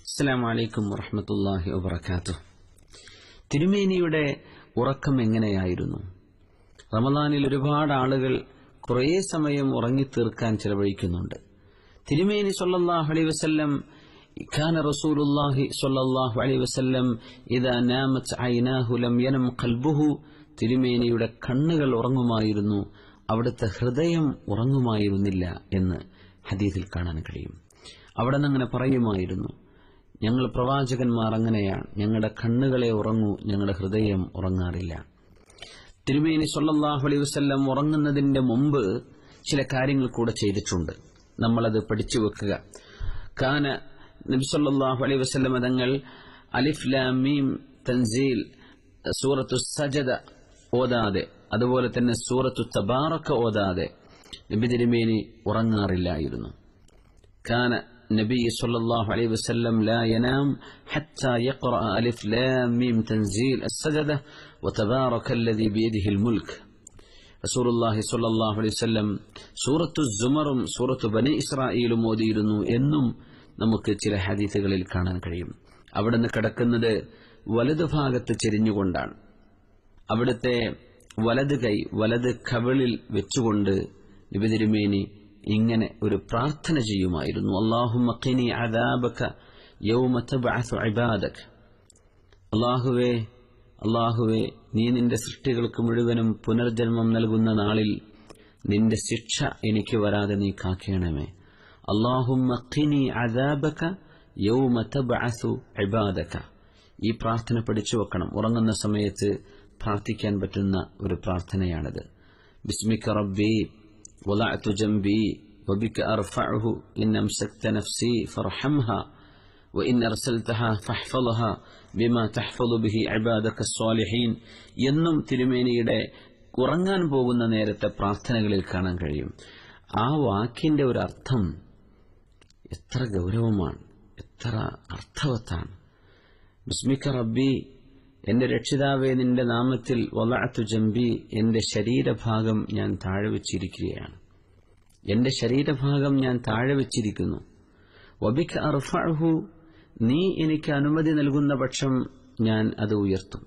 അസ്സലാമു അലൈക്കും വറഹ്മത്തുള്ളാഹി വബറകാതുഹു. തിരുമേനിയുടെ ഉറക്കം എങ്ങനെയായിരുന്നു? റമദാനിൽ ഒരുപാട് ആളുകൾ കുറേ സമയം ഉറങ്ങിത്തീർക്കാൻ ചെലവഴിക്കുന്നുണ്ട്. തിരുമേനി സ്വല്ലല്ലാഹു അലൈഹി വസല്ലം കാന റസൂലുള്ളാഹി സ്വല്ലല്ലാഹു അലൈഹി വസല്ലം ഇദാ നാമത് ഐനാഹു ലം യനം ഖൽബുഹു. തിരുമേനിയുടെ കണ്ണുകൾ ഉറങ്ങുമായിരുന്നു, അവിടുത്തെ ഹൃദയം ഉറങ്ങുമായിരുന്നില്ല എന്ന് ഹദീസിൽ കാണാൻ കഴിയും. അവിടെ നിന്ന് അങ്ങനെ പറയുമായിരുന്നു, ഞങ്ങൾ പ്രവാചകന്മാർ അങ്ങനെയാണ്, ഞങ്ങളുടെ കണ്ണുകളെ ഉറങ്ങൂ, ഞങ്ങളുടെ ഹൃദയം ഉറങ്ങാറില്ല. തിരുമേനി സ്വല്ലല്ലാഹു അലൈഹി വസല്ലം ഉറങ്ങുന്നതിന്റെ മുമ്പ് ചില കാര്യങ്ങൾ കൂടെ ചെയ്തിട്ടുണ്ട്, നമ്മളത് പഠിച്ചു വെക്കുക. കാന നബി സ്വല്ലല്ലാഹു അലൈഹി വസല്ലം തങ്ങൾ അലിഫ് ലാം മീം തൻസീൽ സൂറത്തു സജദ ഓതാതെ, അതുപോലെ തന്നെ സൂറത്തു തബാറക ഓതാതെ നബി തിരുമേനി ഉറങ്ങാറില്ലായിരുന്നു. കാന നബി സ്വല്ലല്ലാഹു അലൈഹി വസല്ലം ലാ യനാം ഹത്താ യഖറഅ അലിഫ് ലാം മീം തൻസീൽ അസ്സജദ വതബാറകല്ലദീ ബിയദിഹിൽ മുൽക്ക്. റസൂലുള്ളാഹി സ്വല്ലല്ലാഹു അലൈഹി വസല്ലം സൂറത്തു സുമറും സൂറത്തു ബനി ഇസ്രായീലും ഓതിയിരുന്നു എന്നും നമുക്ക് ചില ഹദീസുകളിൽ കാണാൻ കഴിയും. അവിടുന്ന് കിടക്കുന്നത് വലതു ഭാഗത്ത് ചെരിഞ്ഞുകൊണ്ടാണ്. അവിടുത്തെ വലത് കൈ വലത് കവിളിൽ വെച്ചുകൊണ്ട് നബി തിരുമേനി ഇങ്ങനെ ഒരു പ്രാർത്ഥന ചെയ്യുമായിരുന്നു. അല്ലാഹുമ്മ ഖിനി അദാബക യൗമ തബ്അസു ഇബാദക. അല്ലാഹുവേ, അല്ലാഹുവേ, നീ നിന്റെ സൃഷ്ടികൾക്ക് മുഴുവനും പുനർജന്മം നൽകുന്ന നാളിൽ നിന്റെ ശിക്ഷ എനിക്ക് വരാതെ നീ കാക്കണമേ. അല്ലാഹുമ്മ ഖിനി അദാബക യൗമ തബ്അസു ഇബാദക. ഈ പ്രാർത്ഥന പഠിച്ചു വെക്കണം. ഉറങ്ങുന്ന സമയത്ത് പ്രാർത്ഥിക്കാൻ പറ്റുന്ന ഒരു പ്രാർത്ഥനയാണിത്. ബിസ്മിക റബ്ബി വളഅതു ജംബി വബിക അർഫഉഹു ഇൻ അംസക്ത നഫ്സി ഫർഹംഹാ വഇൻ അർസൽതഹാ ഫഹ്ഫദ്ഹാ ബിമാ തഹ്ഫദു ബിഹി ഇബാദക സ്വാലിഹീൻ എന്നും തിരുമേനിയുടെ ഉറങ്ങാൻ പോകുന്ന നേരത്തെ പ്രാർത്ഥനകളിൽ കാണാൻ കഴിയും. ആ വാക്കിന്റെ ഒരു അർത്ഥം എത്ര ഗൗരവമാണ്, എത്ര അർത്ഥവത്താണ്. ബിസ്മിക റബ്ബി, എന്റെ രക്ഷിതാവേ, നിന്റെ നാമത്തിൽ വളഅതു ജംബി, എന്റെ ശരീരഭാഗം ഞാൻ താഴെ വെച്ചിരിക്കുകയാണ്, എന്റെ ശരീരഭാഗം ഞാൻ താഴെ വെച്ചിരിക്കുന്നു. വബിക അർഫഉഹു, നീ എനിക്ക് അനുമതി നൽകുന്ന പക്ഷം ഞാൻ അത് ഉയർത്തും,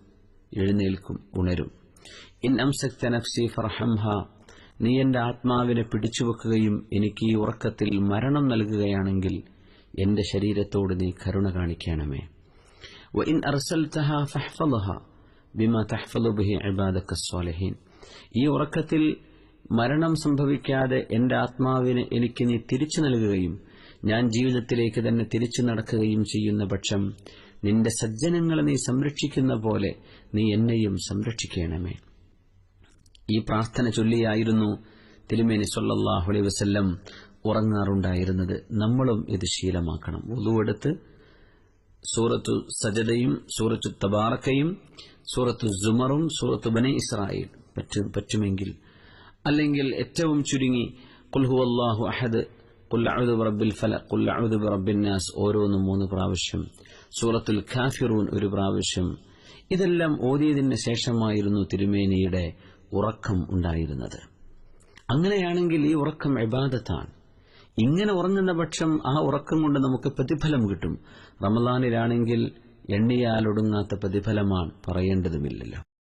എഴുന്നേൽക്കും, ഉണരും. ഇൻ അംസക്ത നഫ്സി ഫർഹംഹാ, നീ എന്റെ ആത്മാവിനെ പിടിച്ചുവെക്കുകയും എനിക്ക് ഈ ഉറക്കത്തിൽ മരണം നൽകുകയാണെങ്കിൽ എന്റെ ശരീരത്തോട് നീ കരുണ കാണിക്കണമേ. വഇൻ അർസൽതഹാ ഫഹ്ഫദ്ഹാ ബിമാ തഹ്ഫദു ബിഹി ഇബാദക സ്വാലിഹീൻ, ഈ ഉറക്കത്തിൽ മരണം സംഭവിക്കാതെ എന്റെ ആത്മാവിനെ എനിക്ക് നീ തിരിച്ചു നൽകുകയും ഞാൻ ജീവിതത്തിലേക്ക് തന്നെ തിരിച്ചു നടക്കുകയും ചെയ്യുന്ന പക്ഷം നിന്റെ സജ്ജനങ്ങളെ നീ സംരക്ഷിക്കുന്ന പോലെ നീ എന്നെയും സംരക്ഷിക്കണമേ. ഈ പ്രാർത്ഥന ചൊല്ലിയായിരുന്നു തിരുമേനി സ്വല്ലല്ലാഹു അലൈഹി വസല്ലം ഉറങ്ങാറുണ്ടായിരുന്നത്. നമ്മളും ഇത് ശീലമാക്കണം. വുളൂഎടുത്ത് സൂറത്തു സജദയും സൂറത്തു തബാറകയും സൂറത്തു സുമറും സൂറത്തു ബനി ഇസ്രായീൽ പറ്റുമെങ്കിൽ, അല്ലെങ്കിൽ ഏറ്റവും ചുരുങ്ങി ഖുൽ ഹുവല്ലാഹു അഹദ്, ഖുൽ അഊദു ബിറബ്ബിൽ ഫലഖ്, ഖുൽ അഊദു ബിറബ്ബിൻ നാസ് ഓരോന്നും 3 പ്രാവശ്യം, സൂറത്തുൽ കാഫിറൂൻ 1 പ്രാവശ്യം. ഇതെല്ലാം ഓതിയതിന് ശേഷമായിരുന്നു തിരുമേനിയുടെ ഉറക്കം ഉണ്ടായിരുന്നത്. അങ്ങനെയാണെങ്കിൽ ഈ ഉറക്കം ഇബാദത്താണ്. ഇങ്ങനെ ഉറങ്ങുന്ന പക്ഷം ആ ഉറക്കം കൊണ്ട് നമുക്ക് പ്രതിഫലം കിട്ടും. റമളാനിലാണെങ്കിൽ എണ്ണിയാലൊടുങ്ങാത്ത പ്രതിഫലമാണ്, പറയേണ്ടതുമില്ലല്ലോ.